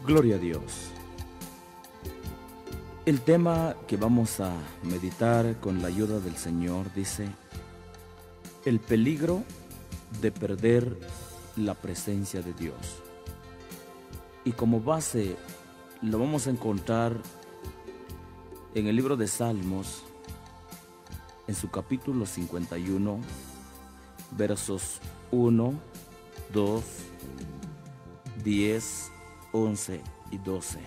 Gloria a Dios. El tema que vamos a meditar con la ayuda del Señor dice: el peligro de perder la presencia de Dios. Y como base lo vamos a encontrar en el libro de Salmos, en su capítulo 51, versos 1, 2, 10, 11 y 12.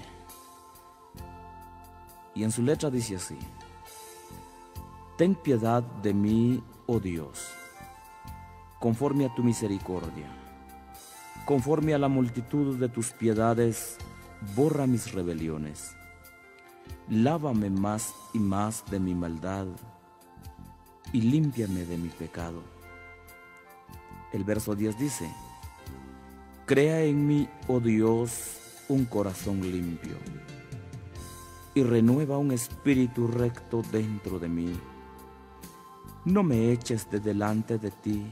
Y en su letra dice así: ten piedad de mí, oh Dios, conforme a tu misericordia. Conforme a la multitud de tus piedades, borra mis rebeliones. Lávame más y más de mi maldad, y límpiame de mi pecado. El verso 10 dice: crea en mí, oh Dios, un corazón limpio, y renueva un espíritu recto dentro de mí. No me eches de delante de ti,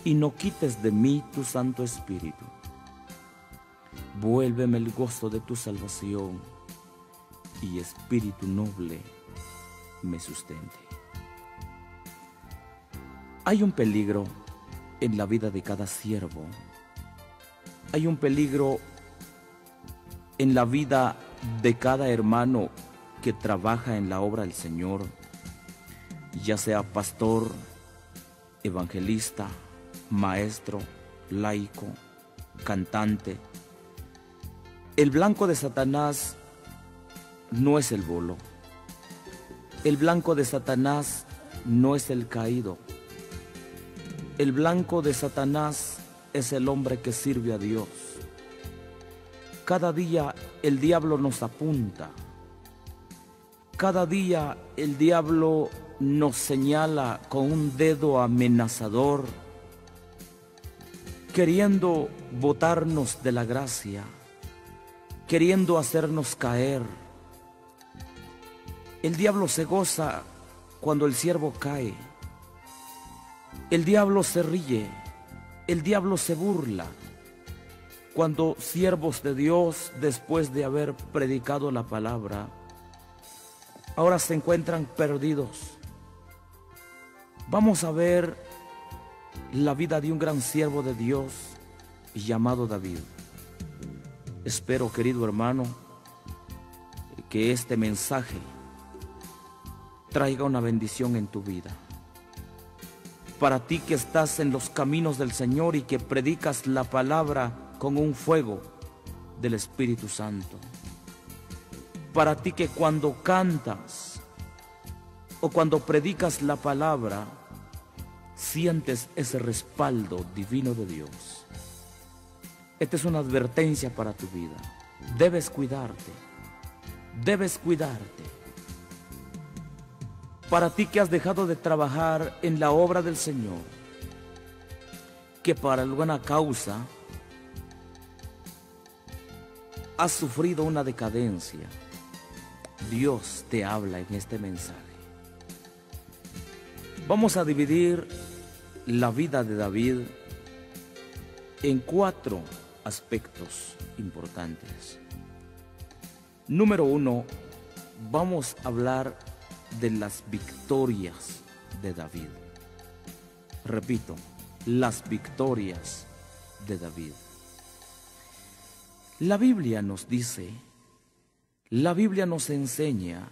y no quites de mí tu Santo Espíritu. Vuélveme el gozo de tu salvación, y espíritu noble me sustente. Hay un peligro en la vida de cada siervo. Hay un peligro en la vida de cada hermano que trabaja en la obra del Señor, ya sea pastor, evangelista, maestro, laico, cantante. El blanco de Satanás no es el bolo. El blanco de Satanás no es el caído. El blanco de Satanás es el hombre que sirve a Dios. Cada día el diablo nos apunta. Cada día el diablo nos señala con un dedo amenazador, queriendo botarnos de la gracia, queriendo hacernos caer. El diablo se goza cuando el siervo cae. El diablo se ríe, el diablo se burla cuando siervos de Dios, después de haber predicado la palabra, ahora se encuentran perdidos. Vamos a ver la vida de un gran siervo de Dios llamado David. Espero, querido hermano, que este mensaje traiga una bendición en tu vida. Para ti que estás en los caminos del Señor y que predicas la palabra con un fuego del Espíritu Santo. Para ti que cuando cantas o cuando predicas la palabra, sientes ese respaldo divino de Dios. Esta es una advertencia para tu vida. Debes cuidarte. Debes cuidarte. Para ti que has dejado de trabajar en la obra del Señor, que para alguna causa has sufrido una decadencia, Dios te habla en este mensaje. Vamos a dividir la vida de David en 4 aspectos importantes. Número 1, vamos a hablar de las victorias de David. Repito, las victorias de David. La Biblia nos dice, la Biblia nos enseña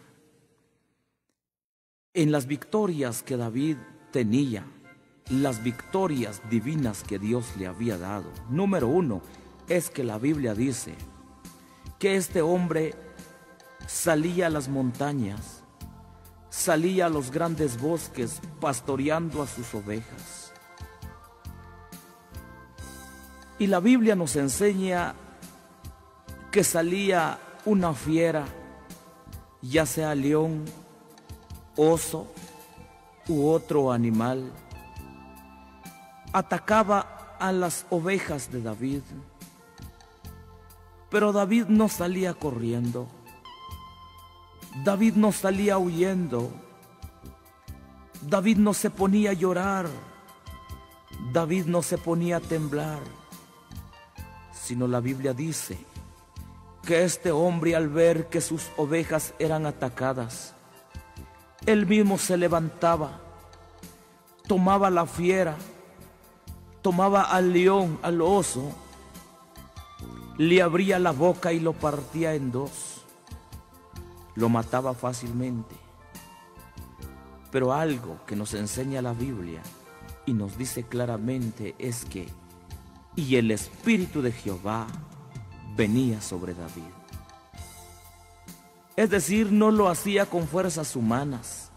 en las victorias que David tenía, las victorias divinas que Dios le había dado. Número 1 es que la Biblia dice que este hombre salía a las montañas, salía a los grandes bosques pastoreando a sus ovejas. Y la Biblia nos enseña que salía una fiera, ya sea león, oso u otro animal, atacaba a las ovejas de David. Pero David no salía corriendo. David no salía huyendo. David no se ponía a llorar. David no se ponía a temblar. Sino la Biblia dice que este hombre, al ver que sus ovejas eran atacadas, él mismo se levantaba, tomaba la fiera, tomaba al león, al oso, le abría la boca y lo partía en dos. Lo mataba fácilmente. Pero algo que nos enseña la Biblia y nos dice claramente es que y el Espíritu de Jehová venía sobre David. Es decir, no lo hacía con fuerzas humanas.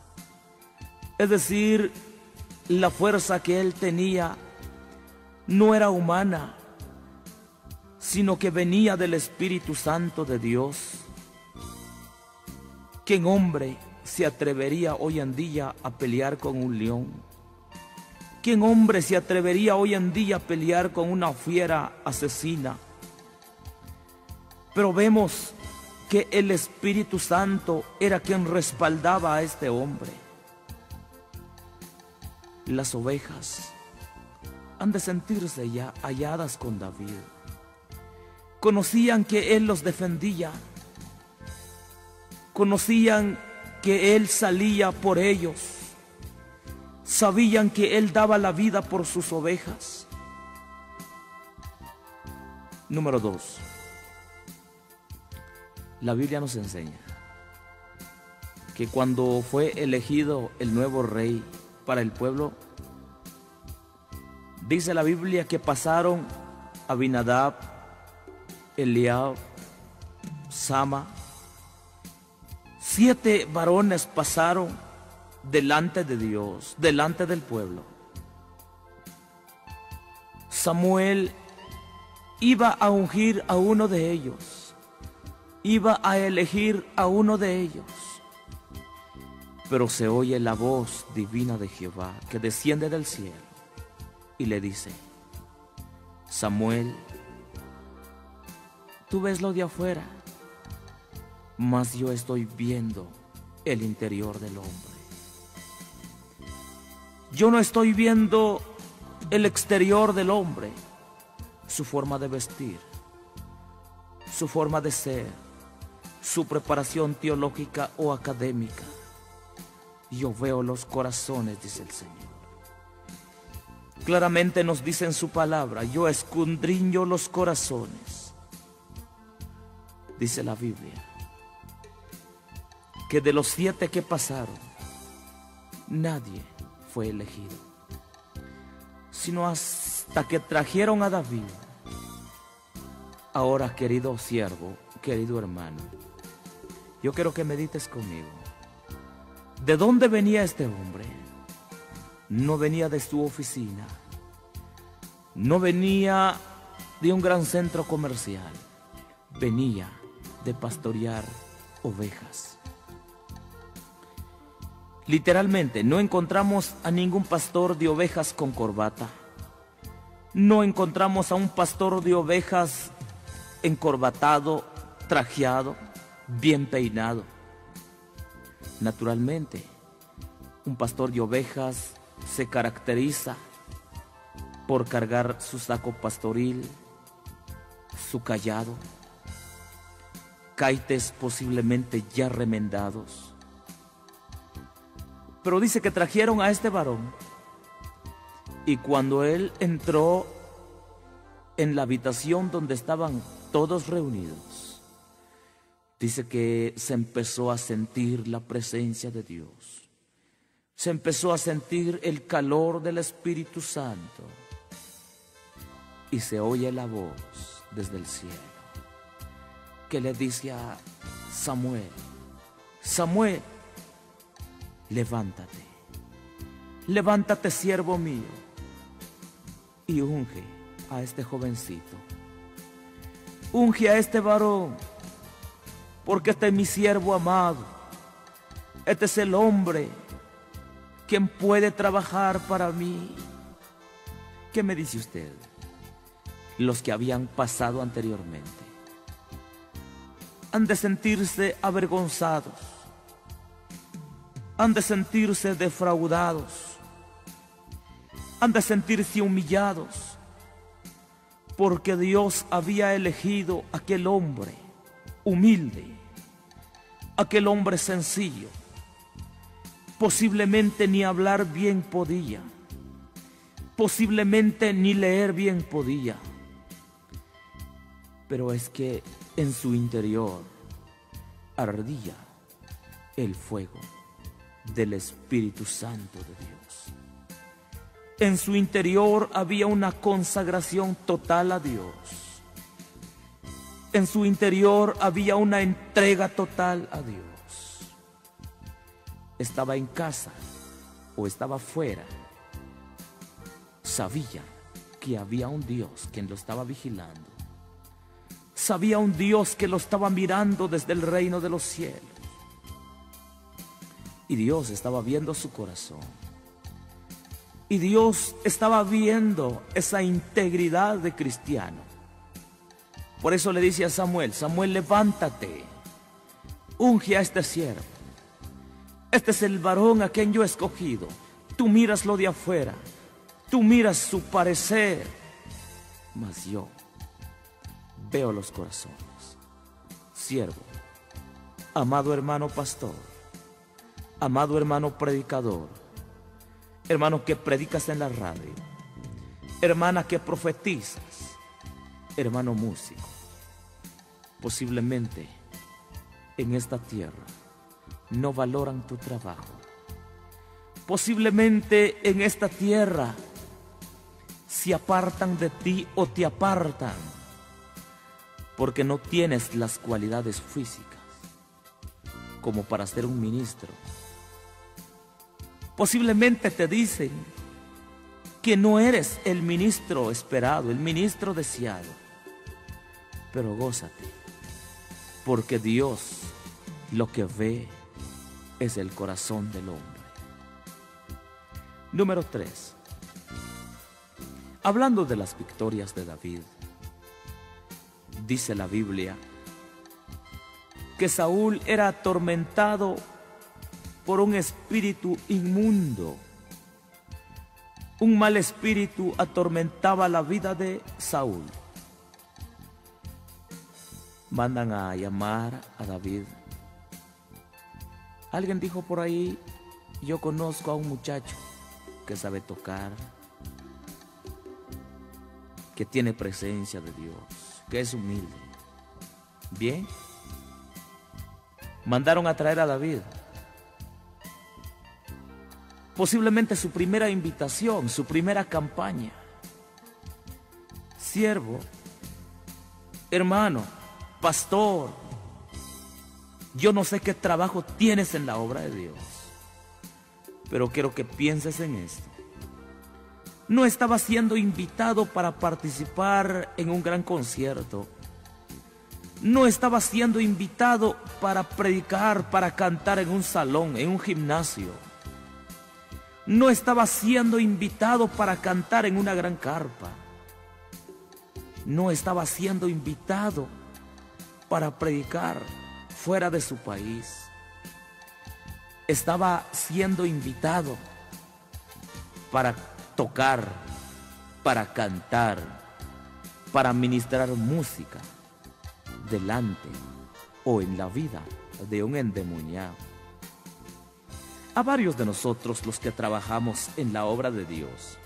Es decir, la fuerza que él tenía no era humana, sino que venía del Espíritu Santo de Dios. ¿Quién hombre se atrevería hoy en día a pelear con un león? ¿Quién hombre se atrevería hoy en día a pelear con una fiera asesina? Pero vemos que el Espíritu Santo era quien respaldaba a este hombre. Las ovejas han de sentirse ya halladas con David. Conocían que él los defendía. Conocían que él salía por ellos. Sabían que él daba la vida por sus ovejas. Número 2. La Biblia nos enseña que cuando fue elegido el nuevo rey para el pueblo, dice la Biblia que pasaron Abinadab, Eliab, Sama. 7 varones pasaron delante de Dios, delante del pueblo. Samuel iba a ungir a uno de ellos, iba a elegir a uno de ellos. Pero se oye la voz divina de Jehová que desciende del cielo y le dice: Samuel, tú ves lo de afuera, mas yo estoy viendo el interior del hombre. Yo no estoy viendo el exterior del hombre, su forma de vestir, su forma de ser, su preparación teológica o académica. Yo veo los corazones, dice el Señor. Claramente nos dice en su palabra: yo escudriño los corazones. Dice la Biblia que de los 7 que pasaron, nadie fue elegido, sino hasta que trajeron a David. Ahora, querido siervo, querido hermano, yo quiero que medites conmigo. ¿De dónde venía este hombre? No venía de su oficina, no venía de un gran centro comercial, venía de pastorear ovejas. Literalmente, no encontramos a ningún pastor de ovejas con corbata. No encontramos a un pastor de ovejas encorbatado, trajeado, bien peinado. Naturalmente, un pastor de ovejas se caracteriza por cargar su saco pastoril, su cayado, caites posiblemente ya remendados. Pero dice que trajeron a este varón, y cuando él entró en la habitación donde estaban todos reunidos, dice que se empezó a sentir la presencia de Dios. Se empezó a sentir el calor del Espíritu Santo. Y se oye la voz desde el cielo que le dice a Samuel: Samuel, levántate, levántate, siervo mío, y unge a este jovencito. Unge a este varón, porque este es mi siervo amado. Este es el hombre quien puede trabajar para mí. ¿Qué me dice usted? Los que habían pasado anteriormente han de sentirse avergonzados, han de sentirse defraudados, han de sentirse humillados, porque Dios había elegido a aquel hombre humilde, aquel hombre sencillo, posiblemente ni hablar bien podía, posiblemente ni leer bien podía, pero es que en su interior ardía el fuego del Espíritu Santo de Dios. En su interior había una consagración total a Dios. En su interior había una entrega total a Dios. Estaba en casa o estaba fuera, sabía que había un Dios quien lo estaba vigilando. Sabía un Dios que lo estaba mirando desde el reino de los cielos. Y Dios estaba viendo su corazón. Y Dios estaba viendo esa integridad de cristiano. Por eso le dice a Samuel: Samuel, levántate, unge a este siervo. Este es el varón a quien yo he escogido. Tú miras lo de afuera, tú miras su parecer, mas yo veo los corazones. Siervo, amado hermano pastor, amado hermano predicador, hermano que predicas en la radio, hermana que profetizas, hermano músico, posiblemente en esta tierra no valoran tu trabajo. Posiblemente en esta tierra se apartan de ti o te apartan porque no tienes las cualidades físicas como para ser un ministro. Posiblemente te dicen que no eres el ministro esperado, el ministro deseado. Pero gózate, porque Dios lo que ve es el corazón del hombre. Número 3. Hablando de las victorias de David, dice la Biblia que Saúl era atormentado por un espíritu inmundo. Un mal espíritu atormentaba la vida de Saúl. Mandan a llamar a David. Alguien dijo por ahí: yo conozco a un muchacho que sabe tocar, que tiene presencia de Dios, que es humilde. Bien, mandaron a traer a David. Posiblemente su primera invitación, su primera campaña. Siervo, hermano, pastor, yo no sé qué trabajo tienes en la obra de Dios, pero quiero que pienses en esto. No estaba siendo invitado para participar en un gran concierto. No estaba siendo invitado para predicar, para cantar en un salón, en un gimnasio. No estaba siendo invitado para cantar en una gran carpa. No estaba siendo invitado para predicar fuera de su país. Estaba siendo invitado para tocar, para cantar, para ministrar música delante o en la vida de un endemoniado. A varios de nosotros, los que trabajamos en la obra de Dios,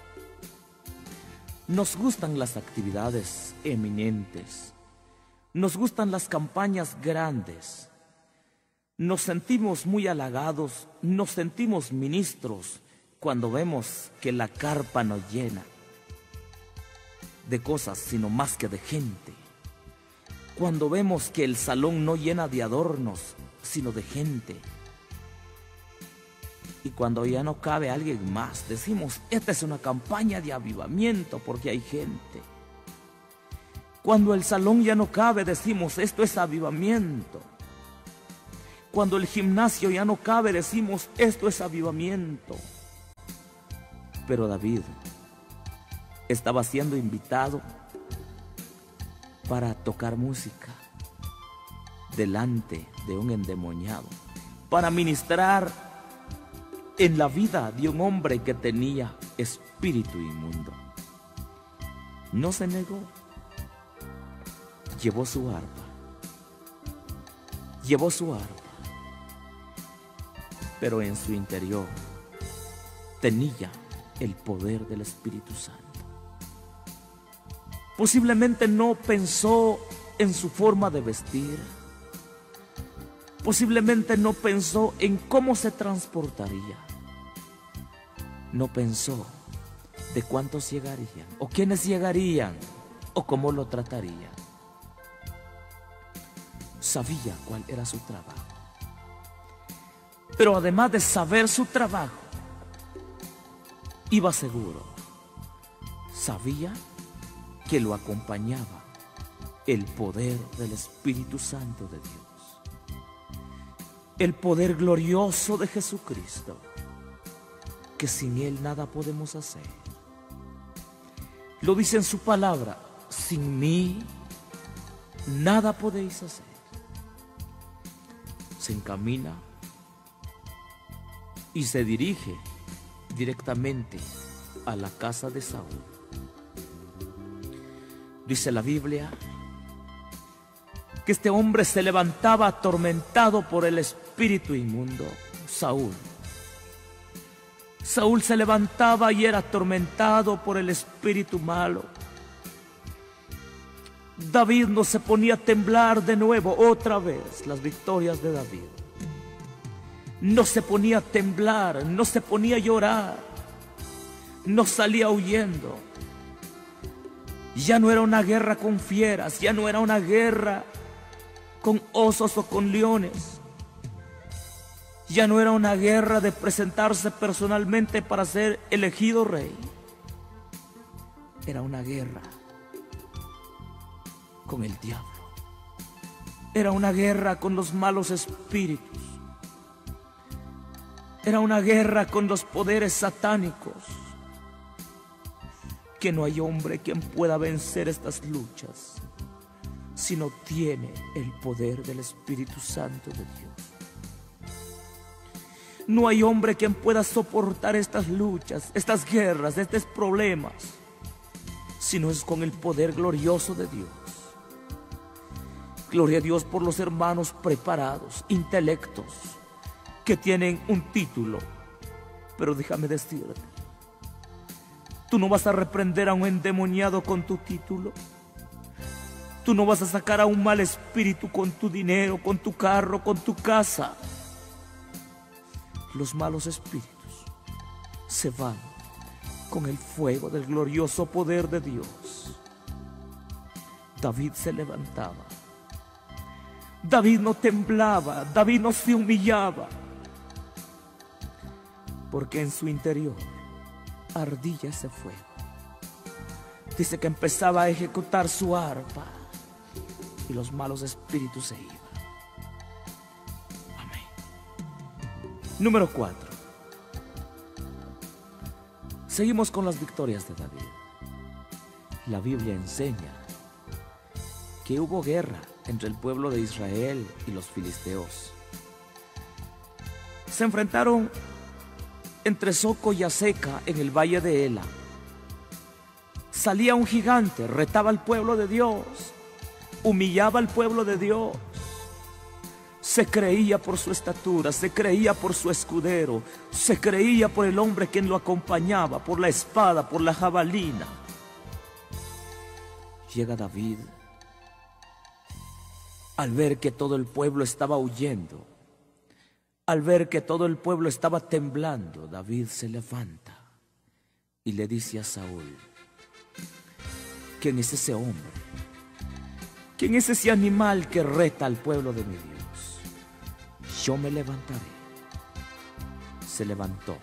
nos gustan las actividades eminentes, nos gustan las campañas grandes, nos sentimos muy halagados, nos sentimos ministros cuando vemos que la carpa no llena de cosas, sino más que de gente. Cuando vemos que el salón no llena de adornos, sino de gente. Y cuando ya no cabe alguien más, decimos: esta es una campaña de avivamiento porque hay gente. Cuando el salón ya no cabe, decimos: esto es avivamiento. Cuando el gimnasio ya no cabe, decimos: esto es avivamiento. Pero David estaba siendo invitado para tocar música delante de un endemoniado, para ministrar en la vida de un hombre que tenía espíritu inmundo. No se negó, llevó su arpa llevó su arpa, pero en su interior tenía el poder del Espíritu Santo. Posiblemente no pensó en su forma de vestir. Posiblemente no pensó en cómo se transportaría. No pensó de cuántos llegarían, o quiénes llegarían, o cómo lo tratarían. Sabía cuál era su trabajo. Pero además de saber su trabajo, iba seguro. Sabía que lo acompañaba el poder del Espíritu Santo de Dios. El poder glorioso de Jesucristo, que sin Él nada podemos hacer. Lo dice en su palabra: sin mí nada podéis hacer. Se encamina y se dirige directamente a la casa de Saúl. Dice la Biblia que este hombre se levantaba atormentado por el espíritu inmundo. Saúl se levantaba y era atormentado por el espíritu malo. David no se ponía a temblar de nuevo, otra vez, las victorias de David. No se ponía a temblar, no se ponía a llorar, no salía huyendo. Ya no era una guerra con fieras, ya no era una guerra con osos o con leones. Ya no era una guerra de presentarse personalmente para ser elegido rey. Era una guerra con el diablo. Era una guerra con los malos espíritus. Era una guerra con los poderes satánicos. Que no hay hombre quien pueda vencer estas luchas si no tiene el poder del Espíritu Santo de Dios. No hay hombre quien pueda soportar estas luchas, estas guerras, estos problemas, si no es con el poder glorioso de Dios. Gloria a Dios por los hermanos preparados, intelectos, que tienen un título. Pero déjame decirte, tú no vas a reprender a un endemoniado con tu título. Tú no vas a sacar a un mal espíritu con tu dinero, con tu carro, con tu casa. Los malos espíritus se van con el fuego del glorioso poder de Dios. David se levantaba. David no temblaba, David no se humillaba, porque en su interior ardía ese fuego. Dice que empezaba a ejecutar su arpa y los malos espíritus se iban. Amén. Número 4. Seguimos con las victorias de David. La Biblia enseña que hubo guerra entre el pueblo de Israel y los filisteos. Se enfrentaron entre Soco y Aseca en el valle de Ela. Salía un gigante, retaba al pueblo de Dios, humillaba al pueblo de Dios. Se creía por su estatura, se creía por su escudero, se creía por el hombre quien lo acompañaba, por la espada, por la jabalina. Llega David. Al ver que todo el pueblo estaba huyendo, al ver que todo el pueblo estaba temblando, David se levanta y le dice a Saúl: ¿quién es ese hombre? ¿Quién es ese animal que reta al pueblo de mi Dios? Yo me levantaré. Se levantó.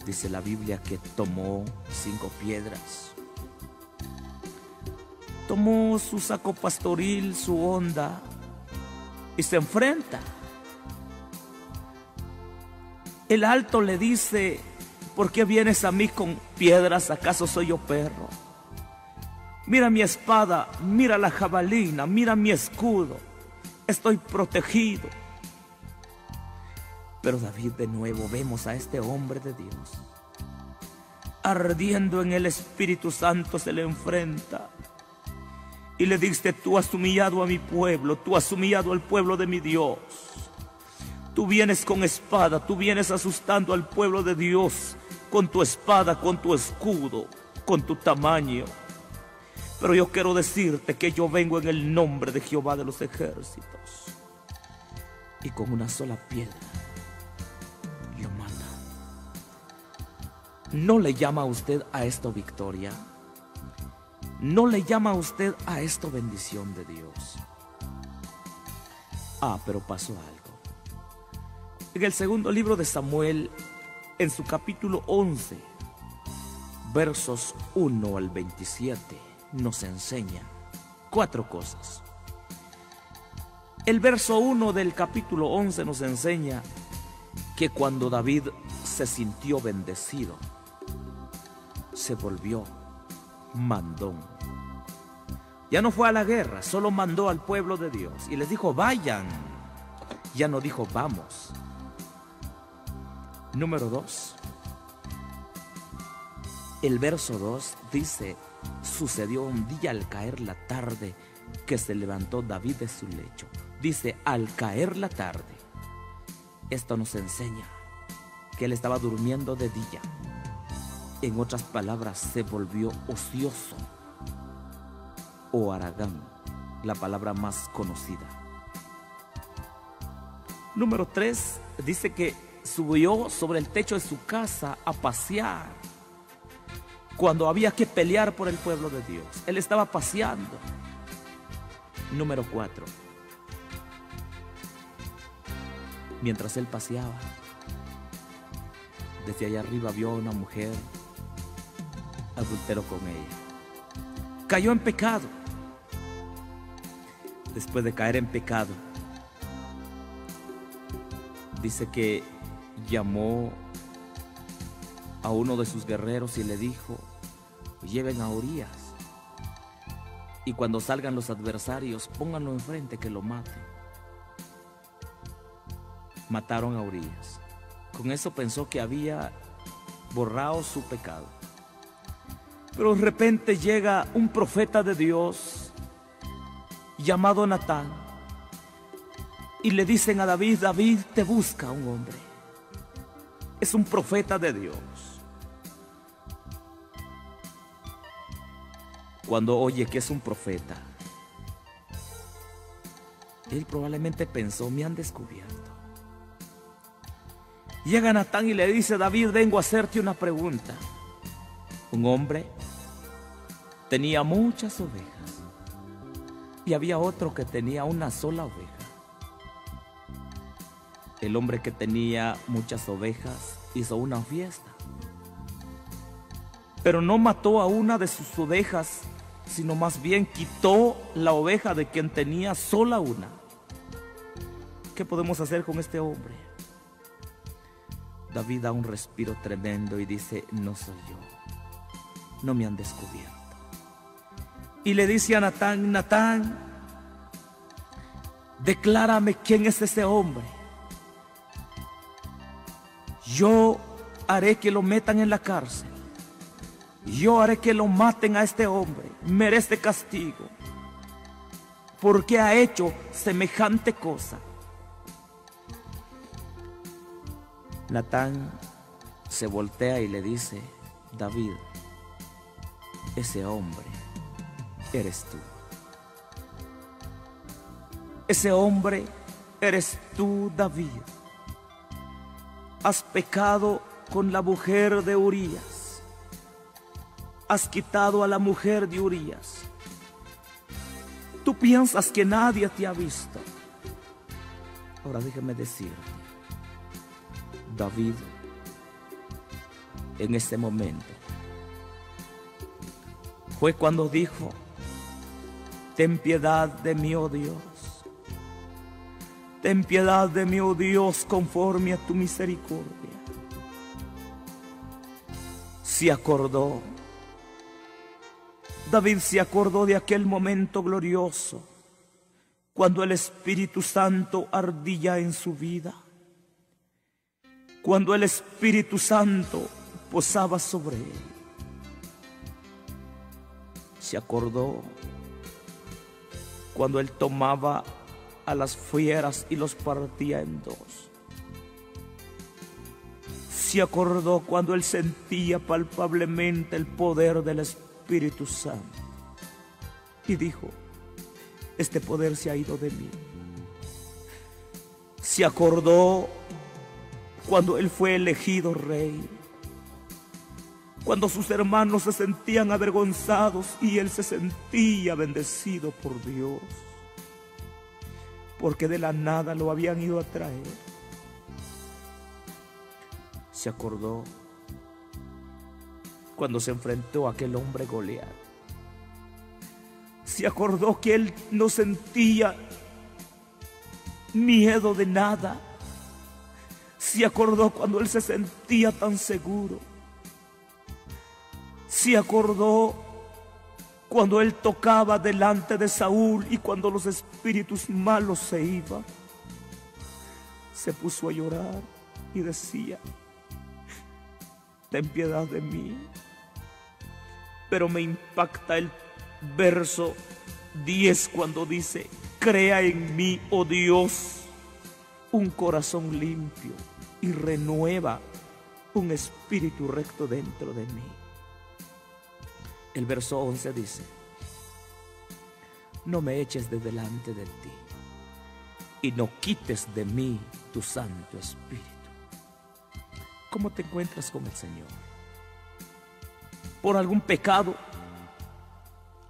Dice la Biblia que tomó 5 piedras. Tomó su saco pastoril, su honda, y se enfrenta. El alto le dice: ¿por qué vienes a mí con piedras? ¿Acaso soy yo perro? Mira mi espada, mira la jabalina, mira mi escudo. Estoy protegido. Pero David, de nuevo vemos a este hombre de Dios, ardiendo en el Espíritu Santo, se le enfrenta y le dijiste: tú has humillado a mi pueblo, tú has humillado al pueblo de mi Dios. Tú vienes con espada, tú vienes asustando al pueblo de Dios con tu espada, con tu escudo, con tu tamaño. Pero yo quiero decirte que yo vengo en el nombre de Jehová de los ejércitos, y con una sola piedra lo mata. ¿No le llama a usted a esto victoria? ¿No le llama a usted a esto bendición de Dios? Pero pasó algo. En el segundo libro de Samuel, en su capítulo 11, versos 1 al 27, nos enseña 4 cosas. El verso 1 del capítulo 11 nos enseña que cuando David se sintió bendecido, se volvió mandón. Ya no fue a la guerra, solo mandó al pueblo de Dios y les dijo: vayan. Ya no dijo: vamos. Número 2. El verso 2 dice: sucedió un día al caer la tarde que se levantó David de su lecho. Dice: al caer la tarde. Esto nos enseña que él estaba durmiendo de día. En otras palabras, se volvió ocioso, o haragán, la palabra más conocida. Número 3, dice que subió sobre el techo de su casa a pasear cuando había que pelear por el pueblo de Dios. Él estaba paseando. Número 4, mientras él paseaba, desde allá arriba vio a una mujer, adulteró con ella, cayó en pecado. Después de caer en pecado, dice que llamó a uno de sus guerreros y le dijo: lleven a Urías, y cuando salgan los adversarios, pónganlo enfrente, que lo maten. Mataron a Urías. Con eso pensó que había borrado su pecado. Pero de repente llega un profeta de Dios llamado Natán, y le dicen a David: David te busca un hombre. Es un profeta de Dios. Cuando oye que es un profeta, él probablemente pensó: me han descubierto. Llega Natán y le dice: David, vengo a hacerte una pregunta. Un hombre tenía muchas ovejas y había otro que tenía una sola oveja. El hombre que tenía muchas ovejas hizo una fiesta, pero no mató a una de sus ovejas, sino más bien quitó la oveja de quien tenía sola una. ¿Qué podemos hacer con este hombre? David da un respiro tremendo y dice: no soy yo, no me han descubierto. Y le dice a Natán: Natán, declárame quién es ese hombre. Yo haré que lo metan en la cárcel. Yo haré que lo maten a este hombre. Merece castigo, porque ha hecho semejante cosa. Natán se voltea y le dice: David, ese hombre eres tú. Ese hombre eres tú, David. Has pecado con la mujer de Urías. Has quitado a la mujer de Urías. Tú piensas que nadie te ha visto. Ahora déjame decirte, David, en ese momento, fue cuando dijo: ten piedad de mí, oh Dios. Ten piedad de mí, oh Dios, conforme a tu misericordia. Se acordó. David se acordó de aquel momento glorioso, cuando el Espíritu Santo ardía en su vida, cuando el Espíritu Santo posaba sobre él. Se acordó cuando Él tomaba a las fieras y los partía en dos. Se acordó cuando Él sentía palpablemente el poder del Espíritu Santo y dijo: este poder se ha ido de mí. Se acordó cuando Él fue elegido rey, cuando sus hermanos se sentían avergonzados y Él se sentía bendecido por Dios, porque de la nada lo habían ido a traer. Se acordó cuando se enfrentó a aquel hombre Goliat. Se acordó que Él no sentía miedo de nada. Se acordó cuando Él se sentía tan seguro. Se acordó cuando Él tocaba delante de Saúl y cuando los espíritus malos se iban. Se puso a llorar y decía: ten piedad de mí. Pero me impacta el verso 10 cuando dice: crea en mí, oh Dios, un corazón limpio y renueva un espíritu recto dentro de mí. El verso 11 dice: no me eches de delante de ti y no quites de mí tu Santo Espíritu. ¿Cómo te encuentras con el Señor? ¿Por algún pecado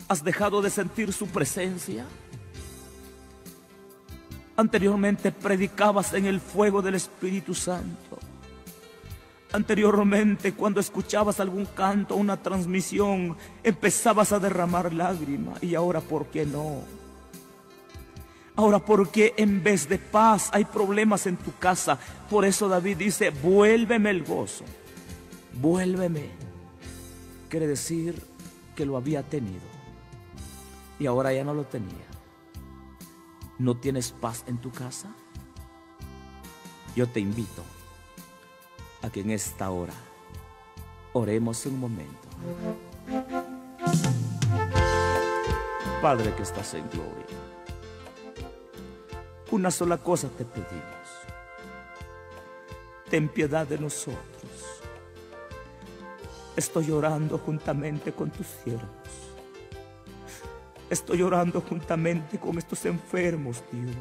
has dejado de sentir su presencia? Anteriormente predicabas en el fuego del Espíritu Santo. Anteriormente, cuando escuchabas algún canto, una transmisión, empezabas a derramar lágrimas. Y ahora, ¿por qué no? Ahora, ¿por qué en vez de paz hay problemas en tu casa? Por eso David dice: vuélveme el gozo. Vuélveme. Quiere decir que lo había tenido y ahora ya no lo tenía. ¿No tienes paz en tu casa? Yo te invito a que en esta hora oremos un momento. Padre que estás en gloria, una sola cosa te pedimos: ten piedad de nosotros. Estoy orando juntamente con tus siervos. Estoy orando juntamente con estos enfermos, Dios.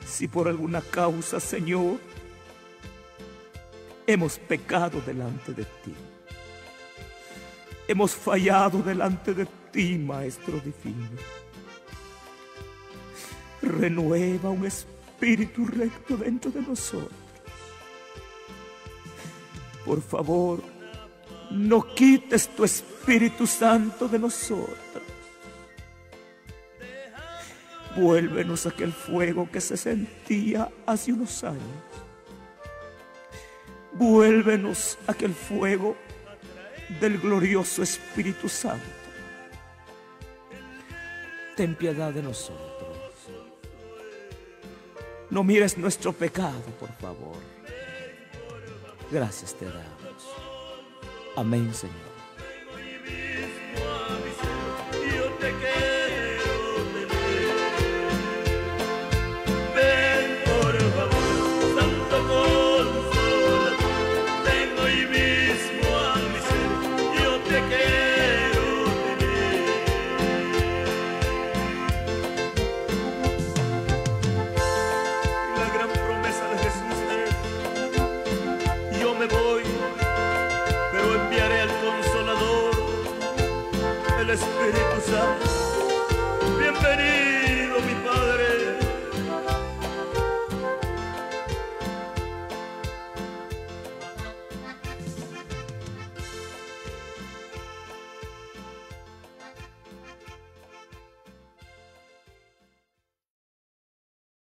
Si por alguna causa, Señor, hemos pecado delante de ti, hemos fallado delante de ti, Maestro divino, renueva un espíritu recto dentro de nosotros. Por favor, no quites tu Espíritu Santo de nosotros. Vuélvenos a aquel fuego que se sentía hace unos años. Vuélvenos a aquel fuego del glorioso Espíritu Santo. Ten piedad de nosotros. No mires nuestro pecado, por favor. Gracias te damos. Amén, Señor. Yo te quiero tener. Ven, por favor, Santo Consolador. Ven hoy mismo a mi ser. Yo te quiero tener. La gran promesa de Jesús es: yo me voy, pero enviaré al Consolador, el Espíritu Santo.